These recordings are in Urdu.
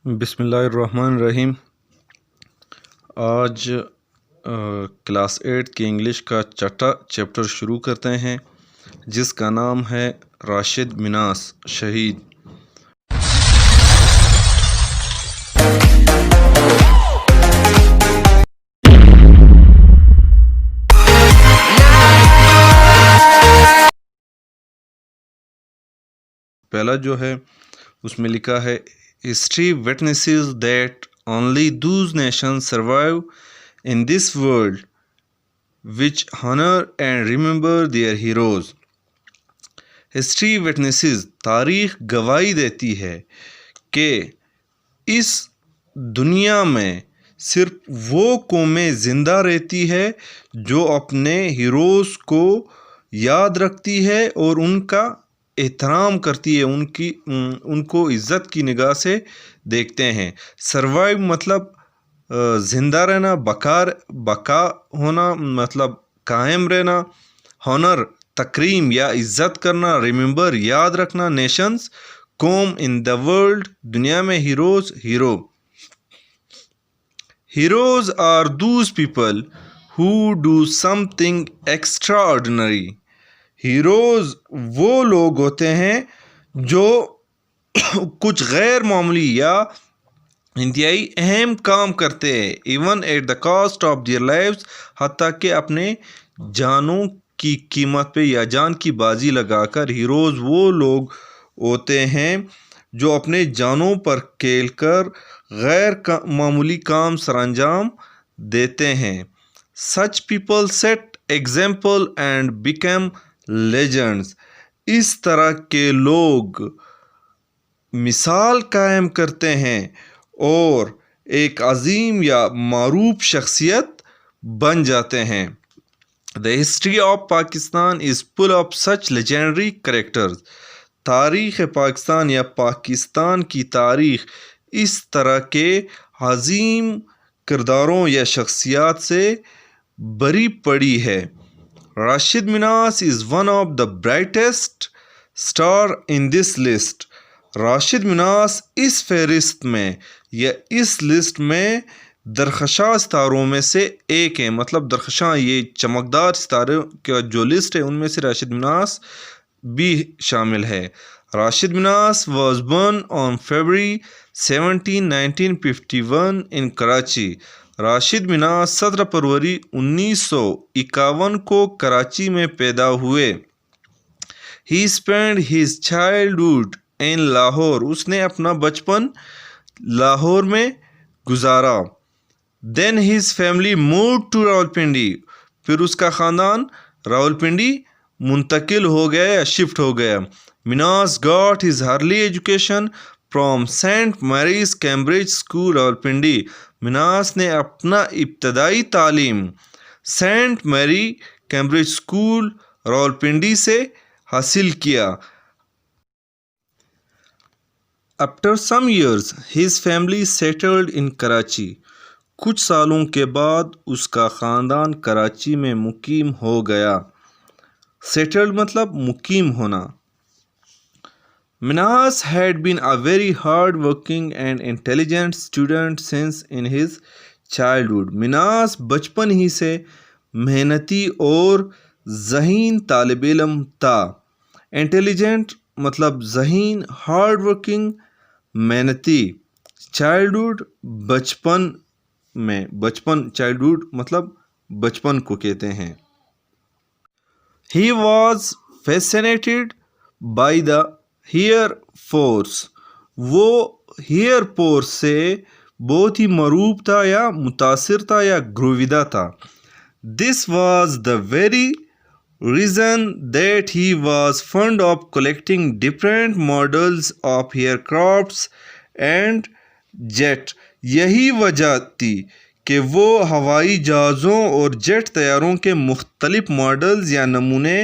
بسم اللہ الرحمن الرحیم۔ آج کلاس 8 کی انگلش کا چھٹا چیپٹر شروع کرتے ہیں جس کا نام ہے راشد مناس شہید۔ پہلا جو ہے اس میں لکھا ہے History witnesses that only those nations survive in this world which honor and remember their heroes. History witnesses تاریخ گواہی دیتی ہے کہ اس دنیا میں صرف وہ قومیں زندہ رہتی ہے جو اپنے ہیروز کو یاد رکھتی ہے اور ان کا احترام کرتی ہے، ان کو عزت کی نگاہ سے دیکھتے ہیں۔ سروائیو مطلب زندہ رہنا، بقا ہونا مطلب قائم رہنا، ہانر تکریم یا عزت کرنا، ریممبر یاد رکھنا، نیشنز قوم، ان دا ورلڈ دنیا میں، heroes are those people who do something extraordinary. Heroes وہ لوگ ہوتے ہیں جو کچھ غیر معمولی یا انتہائی اہم کام کرتے ہیں، even at the cost of their lives, حتیٰ کہ اپنے جانوں کی قیمت پہ یا جان کی بازی لگا کر۔ ہیروز وہ لوگ ہوتے ہیں جو اپنے جانوں پر کھیل کر غیر معمولی کام سر انجام دیتے ہیں۔ Such people set example and become legends. اس طرح کے لوگ مثال قائم کرتے ہیں اور ایک عظیم یا معروف شخصیت بن جاتے ہیں۔ The history of Pakistan is full of such legendary characters. تاریخ پاکستان یا پاکستان کی تاریخ اس طرح کے عظیم کرداروں یا شخصیات سے بھری پڑی ہے۔ Rashid مناس is one of the brightest star in this list. Rashid مناس اس فہرست میں یا اس لسٹ میں درخشاں ستاروں میں سے ایک ہے، مطلب درخشاں یہ چمکدار ستاروں کا جو لسٹ ہے ان میں سے راشد مناس بھی شامل ہے۔ Rashid مناس was born on February 17, 1951 in Karachi. Rashid مناس 17 فروری 1951 کو کراچی میں پیدا ہوئے۔ He spent his childhood in Lahore. اس نے اپنا بچپن لاہور میں گزارا۔ Then his family moved to Rawalpindi. پھر اس کا خاندان راولپنڈی منتقل ہو گیا یا شفٹ ہو گیا۔ مناس got his early education from St. Mary's Cambridge School, Rawalpindi. مناس نے اپنا ابتدائی تعلیم سینٹ میری کیمبرج اسکول راولپنڈی سے حاصل کیا۔ After some years, his family settled in Karachi. کچھ سالوں کے بعد اس کا خاندان کراچی میں مقیم ہو گیا۔ Settled مطلب مقیم ہونا۔ Minas had been a very hard-working and intelligent student since in his childhood. مناس بچپن ہی سے محنتی اور ذہین طالب علم تھا۔ انٹیلیجنٹ مطلب ذہین، ہارڈ ورکنگ محنتی، چائلڈہڈ بچپن میں، چائلڈہڈ مطلب بچپن کو کہتے ہیں۔ He was fascinated by the Air Force. وہ ایئر فورس سے بہت ہی مرعوب تھا یا متاثر تھا یا گرویدہ تھا۔ This was the very reason that he was fond of collecting different models of aircrafts and jet. یہی وجہ تھی کہ وہ ہوائی جہازوں اور جیٹ طیاروں کے مختلف ماڈلز یا نمونے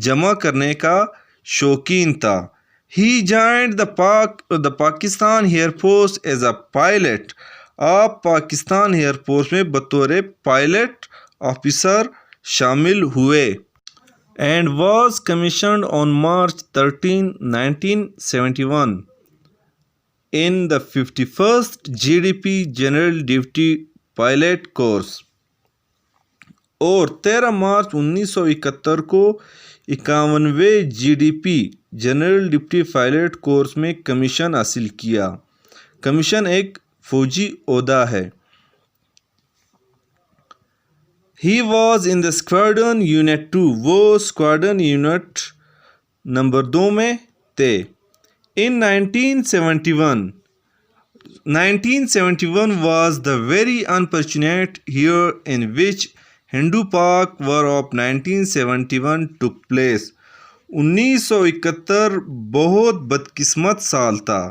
جمع کرنے کا شوقین تھا۔ He joined the Pakistan Air Force as a pilot. آپ پاکستان ایئر فورس میں بطور پائلٹ آفیسر شامل ہوئے۔ And was commissioned on March 13, 1971. in the 51st GDP General Duty Pilot Course اور 13 مارچ 1971 کو 51ویں GDP general deputy pilot course میں کمیشن حاصل کیا۔ کمیشن ایک فوجی عہدہ ہے۔ He was in the Squadron Unit 2 وہ اسکواڈرن یونٹ نمبر 2 میں تھے۔ In 1971 was the very unfortunate year in which Hindu-Pak War of 1971 took place 1971 بہت بدقسمت سال تھا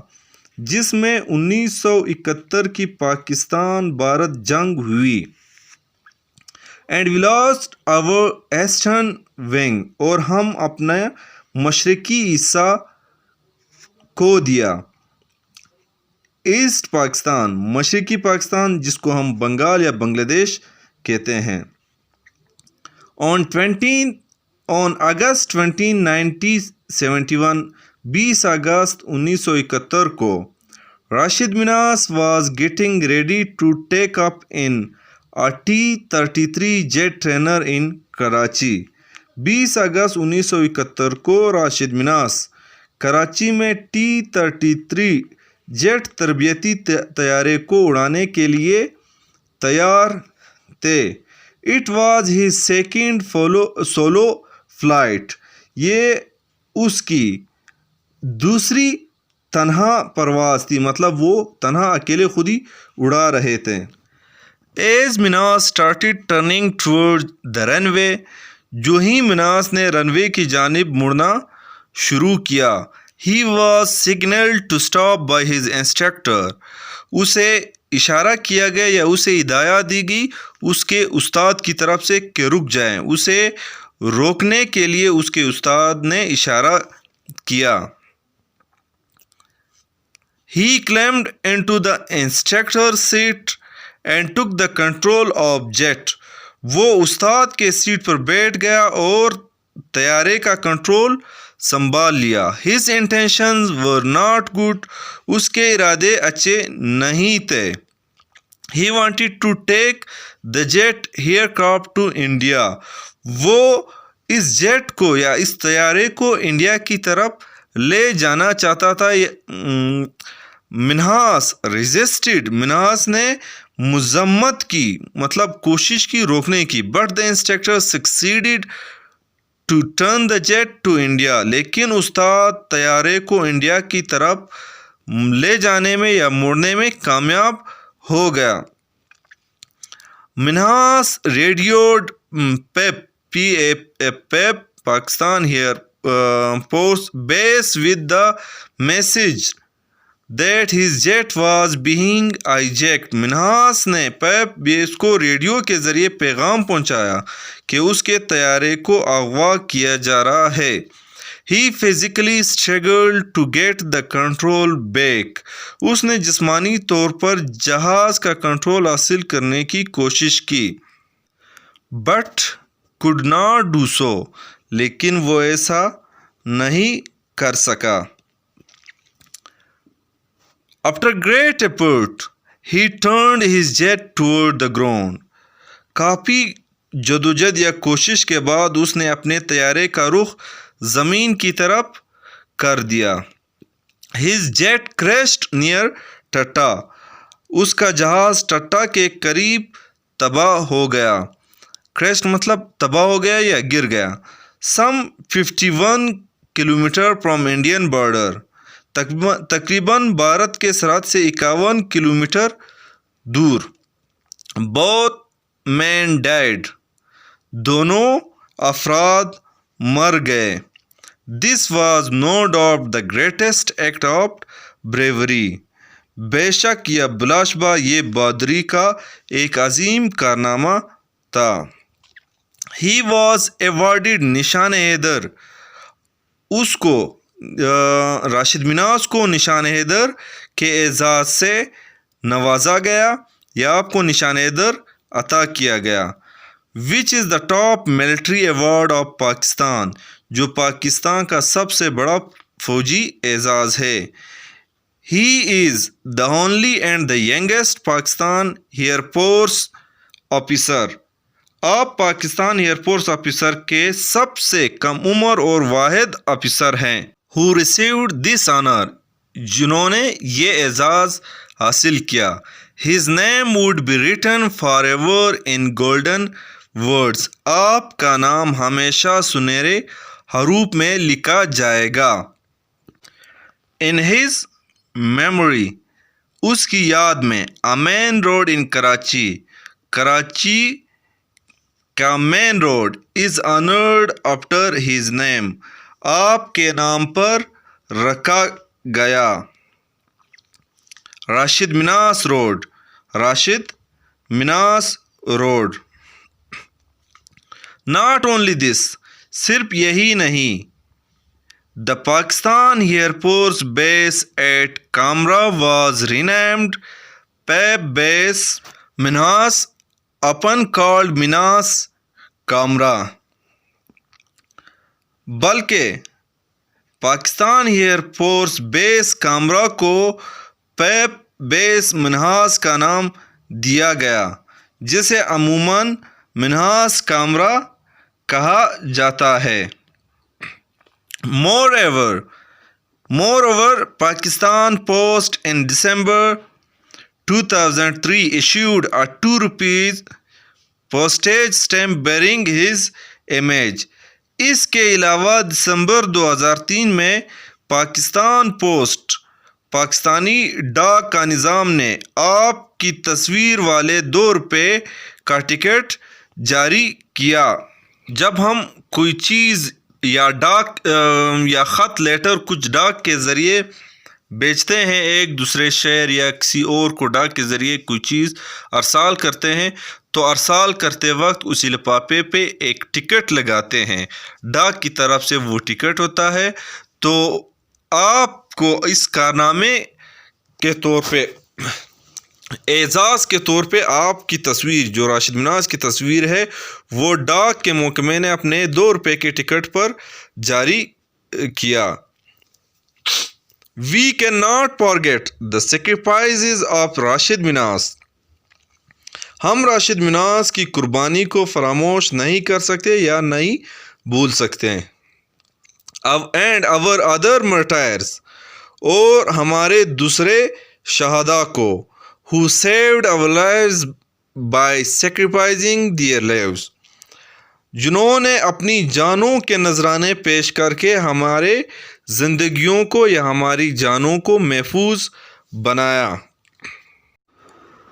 جس میں 1971 کی پاکستان بھارت جنگ ہوئی۔ And we lost our eastern wing اور ہم اپنا مشرقی حصہ کھو دیا۔ ایسٹ پاکستان مشرقی پاکستان جس کو ہم بنگال یا بنگلہ دیش کہتے ہیں۔ On August 20, 1971 20 اگست 1971 کو Rashid مناس was getting ready to take up in a T-33 jet trainer in Karachi. 20 اگست 1971 کو راشد مناس کراچی میں T-33 جیٹ تربیتی طیارے کو اڑانے کے لیے تیار تھے۔ It was his second solo flight یہ اس کی دوسری تنہا پرواز تھی، مطلب وہ تنہا اکیلے خود ہی اڑا رہے تھے۔ As Minas started turning towards the runway جو ہی مناس نے رن وے کی جانب مڑنا شروع کیا he was signaled to stop by his instructor اسے اشارہ کیا گیا یا اسے ہدایت دی گئی اس کے استاد کی طرف سے کہ رک جائیں۔ اسے روکنے کے لیے اس کے استاد نے اشارہ کیا۔ He climbed into the instructor's seat and took the control of jet وہ استاد کے سیٹ پر بیٹھ گیا اور طیارے کا کنٹرول سنبھال لیا۔ His intentions were not good اس کے ارادے اچھے نہیں تھے۔ He wanted to take the jet aircraft to India وہ اس جیٹ کو یا اس طیارے کو انڈیا کی طرف لے جانا چاہتا تھا۔ منہاس resisted منہاس نے مذمت کی مطلب کوشش کی روکنے کی but the instructor succeeded to turn the jet to India لیکن استاد طیارے کو انڈیا کی طرف لے جانے میں یا موڑنے میں کامیاب ہو گیا۔ منہاس ریڈیوڈ پیپ Pakistan air force base with the message that his jet was being hijacked Minhas نے پیپ بیس کو ریڈیو کے ذریعے پیغام پہنچایا کہ اس کے طیارے کو اغوا کیا جا رہا ہے۔ He physically struggled to get the control back اس نے جسمانی طور پر جہاز کا کنٹرول حاصل کرنے کی کوشش کی but could not do so لیکن وہ ایسا نہیں کر سکا۔ After great effort he turned his jet toward the ground کافی جدوجہد یا کوشش کے بعد اس نے اپنے طیارے کا رخ زمین کی طرف کر دیا۔ His jet crashed near tata اس کا جہاز ٹٹا کے قریب تباہ ہو گیا۔ کریشڈ مطلب تباہ ہو گیا یا گر گیا۔ Some 51 kilometre from Indian border تقریباً بھارت کے سرحد سے 51 کلومیٹر دور۔ Both men died دونوں افراد مر گئے۔ This was no doubt the greatest act of bravery بے شک یا بلا شبہ یہ بہادری کا ایک عظیم کارنامہ تھا۔ He was awarded نشان حیدر اس کو راشد مناس کو نشان حیدر کے اعزاز سے نوازا گیا یا آپ کو نشان حیدر عطا کیا گیا which is the top military award of Pakistan جو پاکستان کا سب سے بڑا فوجی اعزاز ہے۔ He is the only and the youngest Pakistan Air Force officer. آپ پاکستان ایئر فورس آفیسر کے سب سے کم عمر اور واحد آفیسر ہیں. Who received this honor? جنہوں نے یہ اعزاز حاصل کیا. His name would be written forever in golden words. آپ کا نام ہمیشہ سنہرے حروف میں لکھا جائے گا. In his memory, اس کی یاد میں. A main road in Karachi. Karachi کا main road is honoured after his name. آپ کے نام پر رکھا گیا. Rashid Minhas road. Rashid Minhas road. Not only this. صرف یہی نہیں. The Pakistan Air Force base at Kamra was renamed Pep Base Minas upon called Minas Kamra. بلکہ پاکستان ایئر فورس بیس کامرا کو پیپ بیس منہاس کا نام دیا گیا، جسے عموماً منہاس کامرا کہا جاتا ہے. Moreover, Pakistan Post in December 2003 issued a 2 rupees postage stamp bearing his image. اس کے علاوہ دسمبر 2003 میں پاکستان پوسٹ پاکستانی ڈاک کا نظام نے آپ کی تصویر والے 2 روپے کا ٹکٹ جاری کیا. جب ہم کوئی چیز یا ڈاک یا خط لیٹر کچھ ڈاک کے ذریعے بیچتے ہیں، ایک دوسرے شہر یا کسی اور کو ڈاک کے ذریعے کوئی چیز ارسال کرتے ہیں، تو ارسال کرتے وقت اسی لفافے پہ ایک ٹکٹ لگاتے ہیں. ڈاک کی طرف سے وہ ٹکٹ ہوتا ہے. تو آپ کو اس کارنامے کے طور پہ، اعزاز کے طور پہ، آپ کی تصویر جو راشد مناس کی تصویر ہے وہ ڈاک کے محکمے نے اپنے 2 روپے کے ٹکٹ پر جاری کیا. We cannot forget the sacrifices of Rashid Minas. ہم راشد مناس کی قربانی کو فراموش نہیں کر سکتے یا نہیں بھول سکتے. And our other martyrs. اور ہمارے دوسرے شہداء کو. Who saved our lives by sacrificing their lives. جنہوں نے اپنی جانوں کے نذرانے پیش کر کے ہمارے زندگیوں کو یا ہماری جانوں کو محفوظ بنایا.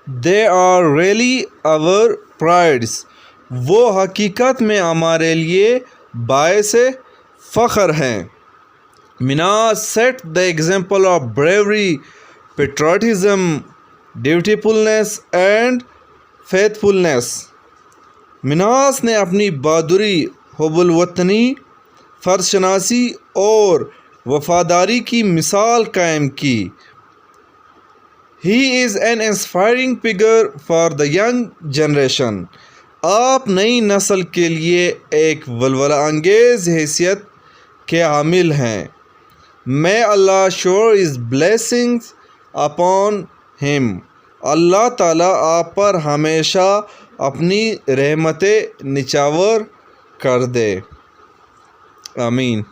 They are really our prides. وہ حقیقت میں ہمارے لیے باعث فخر ہیں. Minas set the example of bravery, patriotism, dutifulness and faithfulness. مناس نے اپنی بہادری، حب الوطنی، فرض شناسی اور وفاداری کی مثال قائم کی. He is an inspiring figure for the young generation. آپ نئی نسل کے لیے ایک ولولہ انگیز حیثیت کے حامل ہیں. May Allah shower His blessings upon him. اللہ تعالیٰ آپ پر ہمیشہ اپنی رحمتیں نچھاور کر دے. آمین.